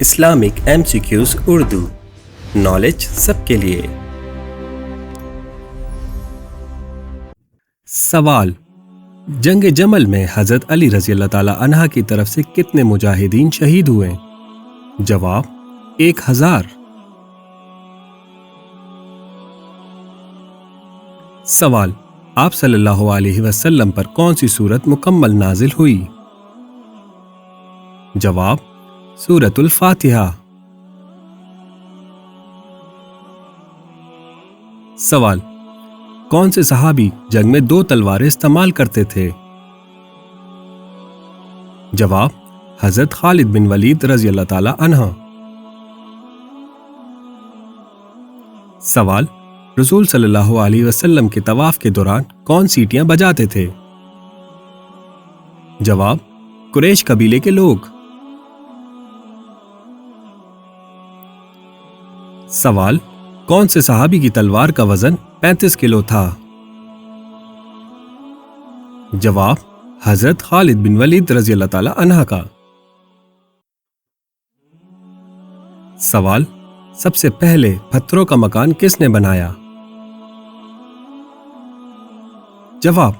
Islamic MCQs Urdu, knowledge سب کے لیے۔ سوال: جنگ جمل میں حضرت علی رضی اللہ تعالی عنہ کی طرف سے کتنے مجاہدین شہید ہوئے؟ جواب: 1000۔ سوال: آپ صلی اللہ علیہ وسلم پر کون سی سورت مکمل نازل ہوئی؟ جواب: سورۃ الفاتحہ۔ سوال: کون سے صحابی جنگ میں 2 تلواریں استعمال کرتے تھے؟ جواب: حضرت خالد بن ولید رضی اللہ تعالی عنہ۔ سوال: رسول صلی اللہ علیہ وسلم کے طواف کے دوران کون سیٹیاں بجاتے تھے؟ جواب: قریش قبیلے کے لوگ۔ سوال: کون سے صحابی کی تلوار کا وزن 35 کلو تھا؟ جواب: حضرت خالد بن ولید رضی اللہ تعالی عنہ کا۔ سوال: سب سے پہلے پتھروں کا مکان کس نے بنایا؟ جواب: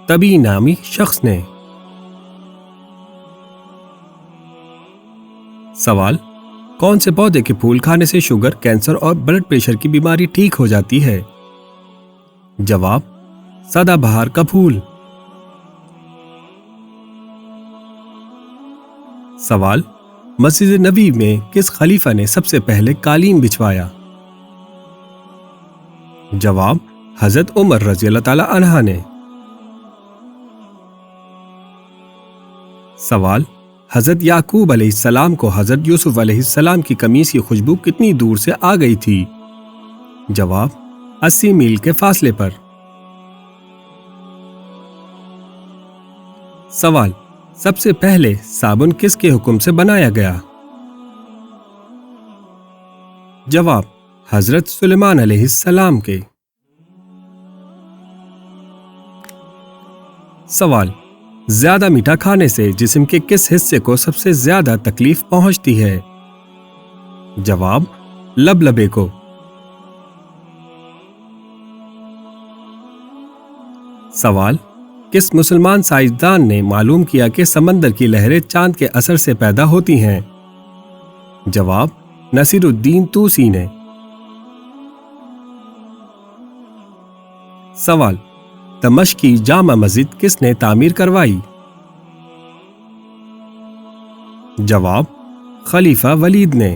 طبی نامی شخص نے۔ سوال: کون سے پودے کے پھول کھانے سے شوگر، کینسر اور بلڈ پریشر کی بیماری ٹھیک ہو جاتی ہے؟ جواب: سدا بہار کا پھول۔ سوال: مسجد نبوی میں کس خلیفہ نے سب سے پہلے قالین بچھوایا؟ جواب: حضرت عمر رضی اللہ تعالی عنہ نے۔ سوال: حضرت یعقوب علیہ السلام کو حضرت یوسف علیہ السلام کی قمیص کی خوشبو کتنی دور سے آ گئی تھی؟ جواب: 80 میل کے فاصلے پر۔ سوال: سب سے پہلے صابن کس کے حکم سے بنایا گیا؟ جواب: حضرت سلیمان علیہ السلام کے۔ سوال: زیادہ میٹھا کھانے سے جسم کے کس حصے کو سب سے زیادہ تکلیف پہنچتی ہے؟ جواب: لبے کو۔ سوال: کس مسلمان سائنسدان نے معلوم کیا کہ سمندر کی لہریں چاند کے اثر سے پیدا ہوتی ہیں؟ جواب: نصیر الدین توسی نے۔ سوال: دمشق کی جامع مسجد کس نے تعمیر کروائی؟ جواب: خلیفہ ولید نے۔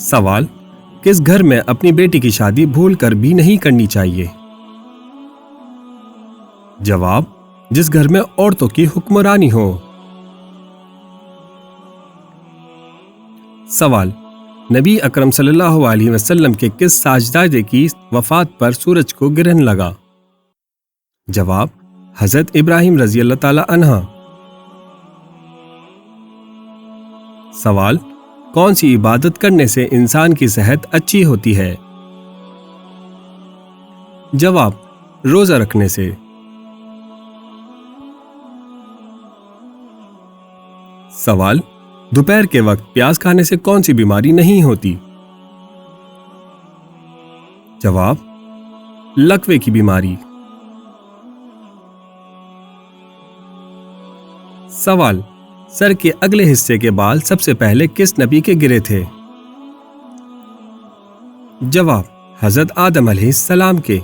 سوال: کس گھر میں اپنی بیٹی کی شادی بھول کر بھی نہیں کرنی چاہیے؟ جواب: جس گھر میں عورتوں کی حکمرانی ہو۔ سوال: نبی اکرم صلی اللہ علیہ وسلم کے کس ساجدادے کی وفات پر سورج کو گرہن لگا؟ جواب: حضرت ابراہیم رضی اللہ تعالی عنہ۔ سوال: کون سی عبادت کرنے سے انسان کی صحت اچھی ہوتی ہے؟ جواب: روزہ رکھنے سے۔ سوال: دوپہر کے وقت پیاز کھانے سے کون سی بیماری نہیں ہوتی؟ جواب: لکوے کی بیماری۔ سوال: سر کے اگلے حصے کے بال سب سے پہلے کس نبی کے گرے تھے؟ جواب: حضرت آدم علیہ السلام کے۔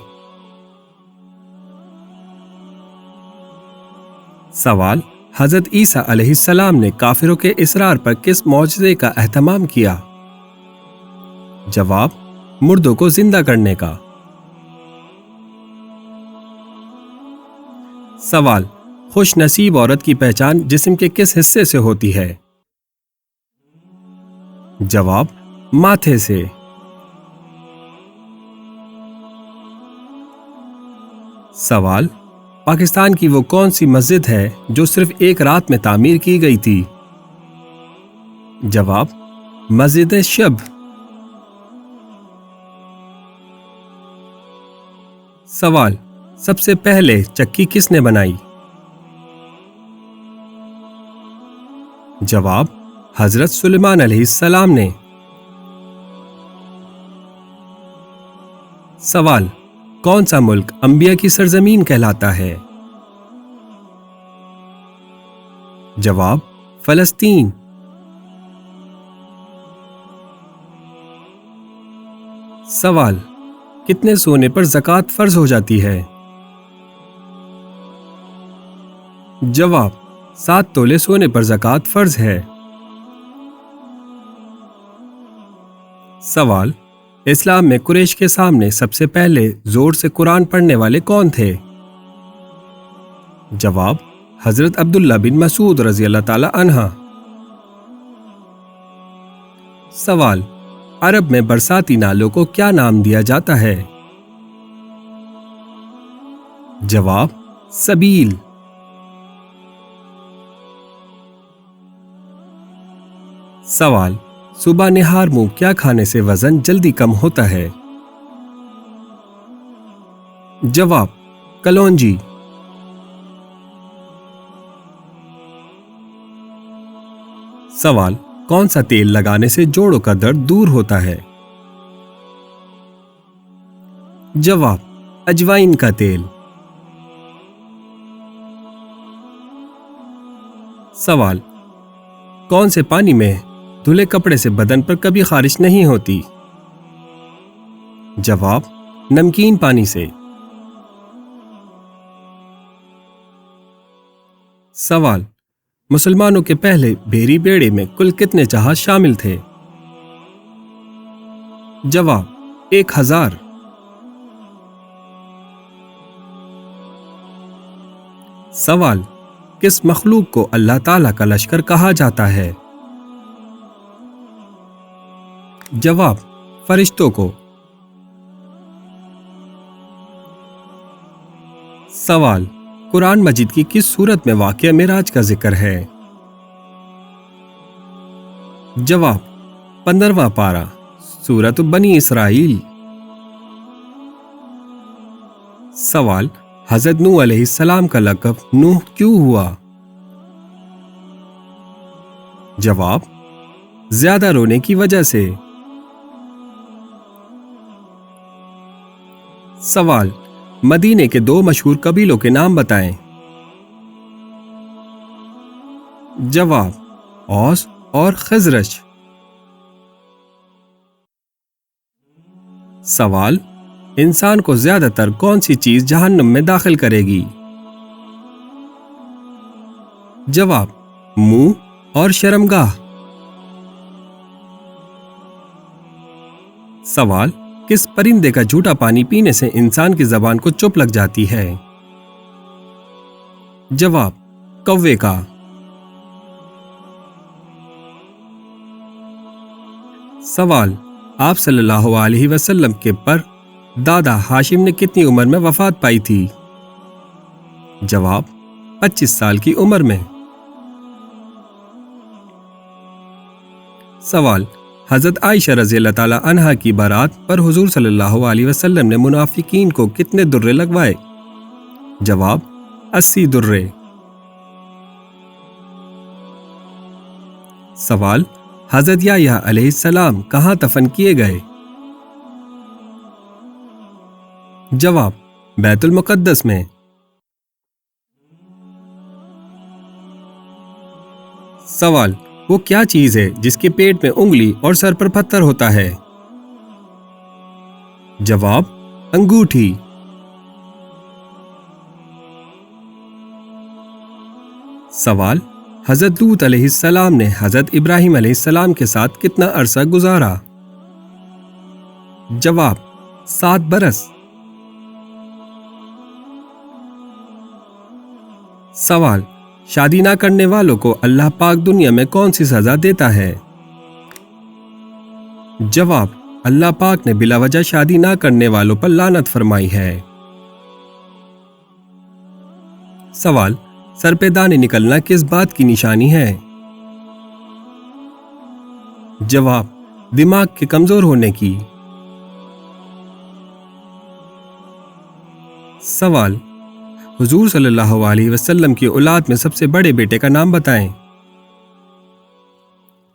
سوال: حضرت عیسیٰ علیہ السلام نے کافروں کے اصرار پر کس معجزے کا اہتمام کیا؟ جواب: مردوں کو زندہ کرنے کا۔ سوال: خوش نصیب عورت کی پہچان جسم کے کس حصے سے ہوتی ہے؟ جواب: ماتھے سے۔ سوال: پاکستان کی وہ کون سی مسجد ہے جو صرف 1 رات میں تعمیر کی گئی تھی؟ جواب: مسجد شب۔ سوال: سب سے پہلے چکی کس نے بنائی؟ جواب: حضرت سلیمان علیہ السلام نے۔ سوال: کون سا ملک انبیاء کی سرزمین کہلاتا ہے؟ جواب: فلسطین۔ سوال: کتنے سونے پر زکوٰۃ فرض ہو جاتی ہے؟ جواب: 7 تولے سونے پر زکوٰۃ فرض ہے۔ سوال: اسلام میں قریش کے سامنے سب سے پہلے زور سے قرآن پڑھنے والے کون تھے؟ جواب: حضرت عبداللہ بن مسعود رضی اللہ تعالی عنہ۔ سوال: عرب میں برساتی نالوں کو کیا نام دیا جاتا ہے؟ جواب: سبیل۔ سوال: صبح نہار منہ کیا کھانے سے وزن جلدی کم ہوتا ہے؟ جواب: کلونجی۔ سوال: کون سا تیل لگانے سے جوڑوں کا درد دور ہوتا ہے؟ جواب: اجوائن کا تیل۔ سوال: کون سے پانی میں دھلے کپڑے سے بدن پر کبھی خارش نہیں ہوتی؟ جواب: نمکین پانی سے۔ سوال: مسلمانوں کے پہلے بحری بیڑے میں کل کتنے جہاز شامل تھے؟ جواب: 1000۔ سوال: کس مخلوق کو اللہ تعالیٰ کا لشکر کہا جاتا ہے؟ جواب: فرشتوں کو۔ سوال: قرآن مجید کی کس سورت میں واقعہ معراج کا ذکر ہے؟ جواب: 15واں پارہ، سورۃ بنی اسرائیل۔ سوال: حضرت نوح علیہ السلام کا لقب نوح کیوں ہوا؟ جواب: زیادہ رونے کی وجہ سے۔ سوال: مدینے کے 2 مشہور قبیلوں کے نام بتائیں۔ جواب: اوس اور خزرج۔ سوال: انسان کو زیادہ تر کون سی چیز جہنم میں داخل کرے گی؟ جواب: منہ اور شرمگاہ۔ سوال: کس پرندے کا جھوٹا پانی پینے سے انسان کی زبان کو چپ لگ جاتی ہے؟ جواب: کوے کا۔ سوال: آپ صلی اللہ علیہ وسلم کے پر دادا ہاشم نے کتنی عمر میں وفات پائی تھی؟ جواب: 25 سال کی عمر میں۔ سوال: حضرت عائشہ رضی اللہ تعالی عنہا کی بارات پر حضور صلی اللہ علیہ وسلم نے منافقین کو کتنے درے لگوائے؟ جواب: 80 درے۔ سوال: حضرت یحییٰ علیہ السلام کہاں دفن کیے گئے؟ جواب: بیت المقدس میں۔ سوال: وہ کیا چیز ہے جس کے پیٹ میں انگلی اور سر پر پتھر ہوتا ہے؟ جواب: انگوٹھی۔ سوال: حضرت لوط علیہ السلام نے حضرت ابراہیم علیہ السلام کے ساتھ کتنا عرصہ گزارا؟ جواب: 7 برس۔ سوال: شادی نہ کرنے والوں کو اللہ پاک دنیا میں کون سی سزا دیتا ہے؟ جواب: اللہ پاک نے بلا وجہ شادی نہ کرنے والوں پر لعنت فرمائی ہے۔ سوال: سر پہ دانے نکلنا کس بات کی نشانی ہے؟ جواب: دماغ کے کمزور ہونے کی۔ سوال: حضور صلی اللہ علیہ وسلم کی اولاد میں سب سے بڑے بیٹے کا نام بتائیں۔